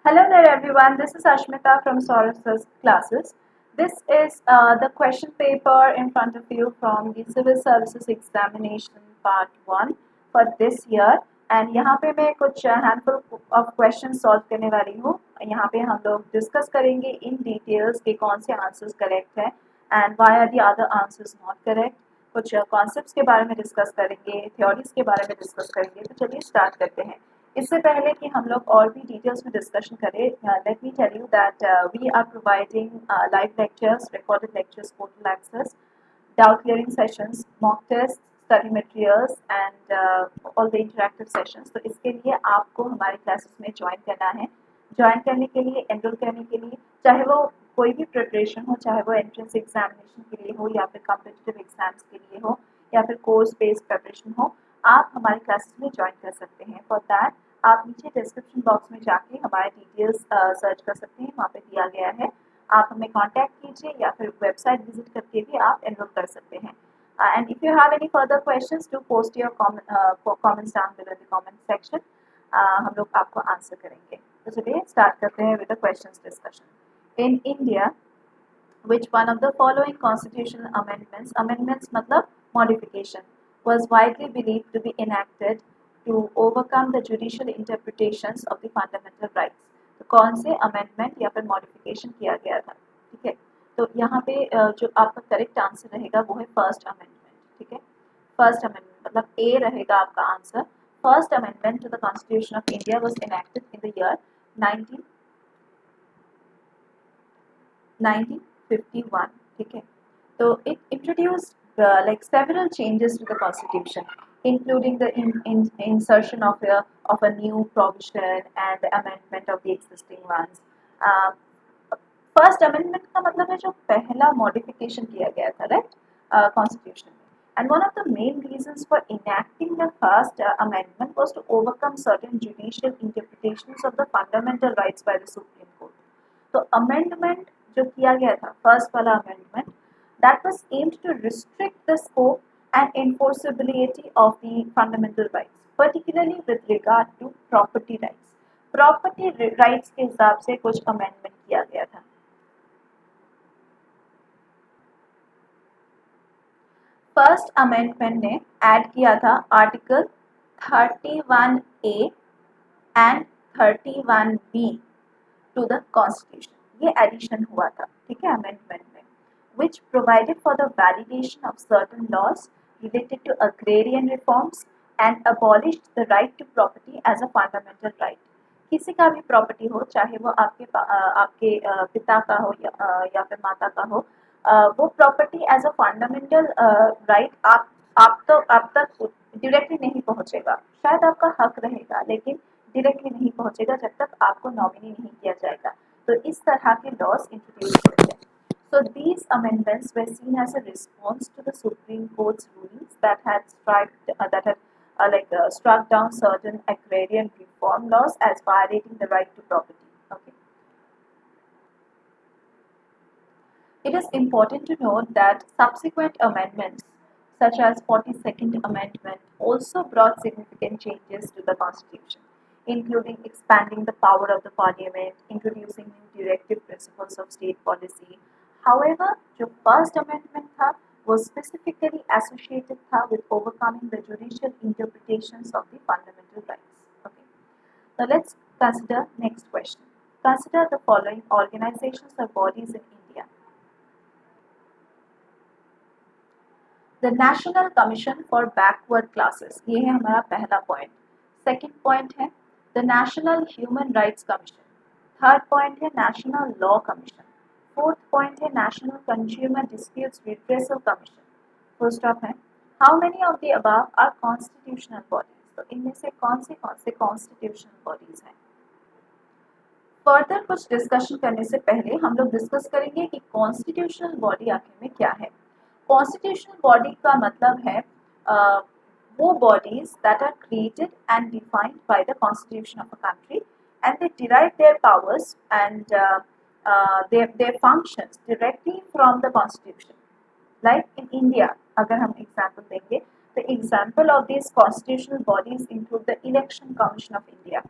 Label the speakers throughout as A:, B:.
A: Hello there everyone, this is Ashmita from Sauras's classes. This is the question paper in front of you from the Civil Services Examination Part 1 for this year. And यहाँ पे मैं कुछ handful of questions solve करने वाली हूँ. यहाँ पे हम लोग discuss करेंगे in details कि कौन से answers correct हैं and why are the other answers not correct. कुछ concepts के बारे में discuss करेंगे, theories के बारे में discuss करेंगे. तो चलिए start करते हैं. इससे पहले कि हम लोग और भी डिटेल्स में डिस्कशन करें, let me tell you that we are providing live lectures, recorded lectures, portal access, doubt clearing sessions, mock test, study materials and all the interactive sessions. तो इसके लिए आपको हमारे क्लासेस में ज्वाइन करना है. ज्वाइन करने के लिए, एनरोल करने के लिए, चाहे वो कोई भी प्रिपरेशन हो, चाहे वो एंट्रेंस एग्जामिनेशन के लिए हो या फिर कॉम्पिटिटिव एग्जाम्स के लिए हो या फिर कोर्स बेस्ड प्रिपरेशन हो, आप हमारे क्लासेस में ज्वाइन कर सकते हैं. फॉर दैट आप नीचे डिस्क्रिप्शन बॉक्स में जाके हमारे डिटेल्स सर्च कर सकते हैं, वहाँ पे दिया गया है. आप हमें कांटेक्ट कीजिए या फिर वेबसाइट विजिट करके भी आप एनरोल कर सकते हैं. And if you have any further questions to post your comments down below the comment section. हम लोग आपको आंसर करेंगे. तो चलिए स्टार्ट करते हैं with the questions discussion. In India, which one of the following constitutional amendments मतलब modification was widely believed to be enacted to overcome the judicial interpretations of the fundamental rights. तो कौन से amendment या फिर modification किया गया था? ठीक है, तो यहाँ पे जो आपका करेक्ट आंसर रहेगा वो है फर्स्ट अमेंडमेंट. ठीक है, फर्स्ट अमेंडमेंट मतलब ए रहेगा आपका answer. First amendment to the constitution of India was enacted in the year 1951. ठीक है, तो it introduced like several changes to the constitution, including the insertion of a new provision and the amendment of the existing ones. First amendment का मतलब है जो पहला modification किया गया था, राइट, कॉन्स्टिट्यूशन में. And one of the main reasons for enacting the first amendment was to overcome certain judicial interpretations of the fundamental rights by the Supreme Court. तो अमेंडमेंट जो किया गया था, फर्स्ट वाला amendment, that was aimed to restrict the scope and enforceability of the fundamental rights, particularly with regard to property rights. Property rights के हिसाब से कुछ अमेंडमेंट किया गया था. फर्स्ट अमेंडमेंट ने ऐड किया था article 31A and 31B to the constitution. ये एडिशन हुआ था, ठीक है, अमेंडमेंट में, which provided for the validation of certain laws related to agrarian reforms and abolished the right to property as a fundamental right. किसी का भी property हो, चाहे वो आपके पिता का हो या फिर माता का हो, वो property as a fundamental right आप तक डायरेक्टली नहीं पहुंचेगा. शायद आपका हक रहेगा लेकिन डायरेक्टली नहीं पहुंचेगा जब तक आपको नॉमिनी नहीं किया जाएगा. तो इस तरह के लॉज इंट्रोड्यूस हुए थे. So these amendments were seen as a response to the Supreme Court's rulings that had struck down certain agrarian reform laws as violating the right to property. Okay. It is important to note that subsequent amendments, such as 42nd Amendment, also brought significant changes to the Constitution, including expanding the power of the Parliament, introducing new directive principles of state policy. However, जो first amendment था वो specifically associated था with overcoming the judicial interpretations of the fundamental rights. Okay. Now let's consider next question. Consider the following organizations or bodies in India. The National Commission for Backward Classes, ये है हमारा पहला point. Second point है the National Human Rights Commission. Third point है National Law Commission. Fourth point है national consumer disputes redressal commission. Full stop है. How many of the above are constitutional bodies? तो इनमें से कौन से कॉन्स्टिट्यूशनल बॉडीज हैं? फर्दर कुछ डिस्कशन करने से पहले हम लोग डिस्कस करेंगे कि कॉन्स्टिट्यूशनल बॉडी आखिर में क्या है. कॉन्स्टिट्यूशनल बॉडी का मतलब है वो bodies that are created and defined by the constitution of a country and they derive their powers and their functions directly from the constitution. Like in India, अगर हम example देंगे, the example of these constitutional bodies include the Election Commission of India.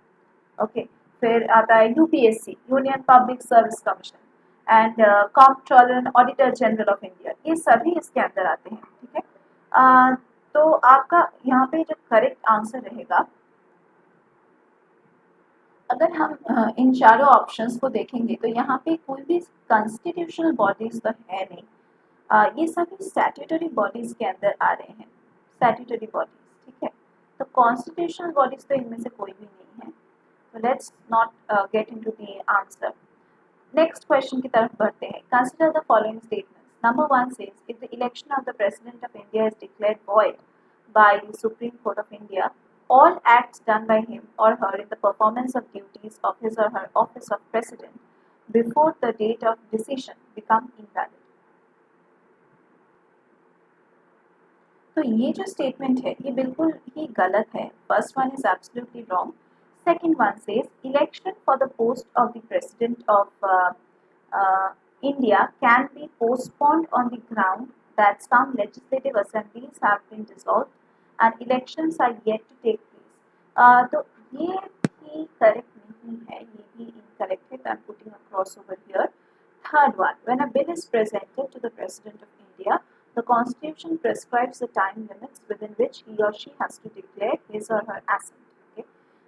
A: Okay, फिर आता है UPSC, union public service commission, and controller and auditor general of India, ये सभी इसके अंदर आते हैं, ठीक है। तो आपका यहाँ पे जो करेक्ट आंसर रहेगा, अगर हम इन चारों ऑप्शंस को देखेंगे तो यहाँ पे कोई भी कॉन्स्टिट्यूशनल बॉडीज तो है नहीं, ये सभी स्टैट्यूटरी बॉडीज के अंदर आ रहे हैं, स्टैट्यूटरी बॉडीज, ठीक है। तो कॉन्स्टिट्यूशनल बॉडीज तो इनमें से कोई भी नहीं है, तो let's not get into the answer. Next question की तरफ बढ़ते हैं। Consider the following statements. Number 1 says if the election of the president of India is declared void by the Supreme Court of India, all acts done by him or her in the performance of duties of his or her office of president before the date of decision become invalid. तो ये जो statement है ये बिल्कुल ही गलत है। First one is absolutely wrong. Second one says election for the post of the president of India can be postponed on the ground that some legislative assemblies have been dissolved and elections are yet to take place. तो ये भी correct नहीं है, ये भी incorrect है, I am putting a cross over here. Third one, when a bill is presented to the President of India, the Constitution prescribes the time limits within which he or she has to declare his or her assent. Okay?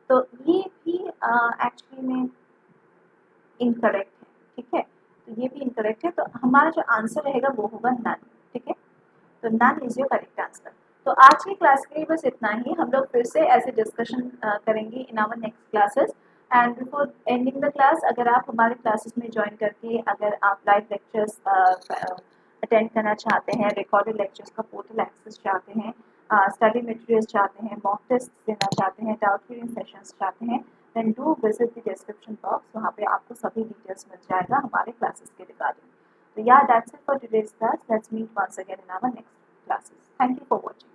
A: तो ये भी actually में incorrect है, ठीक है। तो ये भी इनकरेक्ट है, तो हमारा जो आंसर रहेगा वो होगा नन, ठीक है। तो none is your correct answer. तो आज की क्लास के लिए बस इतना ही। हम लोग फिर से ऐसे डिस्कशन करेंगे in our next classes. And before ending the class, अगर आप हमारे क्लासेस में ज्वाइन करके अगर आप लाइव लेक्चर्स अटेंड करना चाहते हैं, रिकॉर्डेड लेक्चर्स का पोर्टल एक्सेस चाहते हैं, स्टडी मटेरियल्स चाहते हैं, मॉक टेस्ट देना चाहते हैं, डाउट क्लियरिंग सेशंस चाहते हैं, then do visit the description box. वहाँ पे आपको सभी डिटेल्स मिल जाएगा हमारे क्लासेस के regarding. So yeah, that's it for today's class. Let's meet once again in our next classes. Thank you for watching.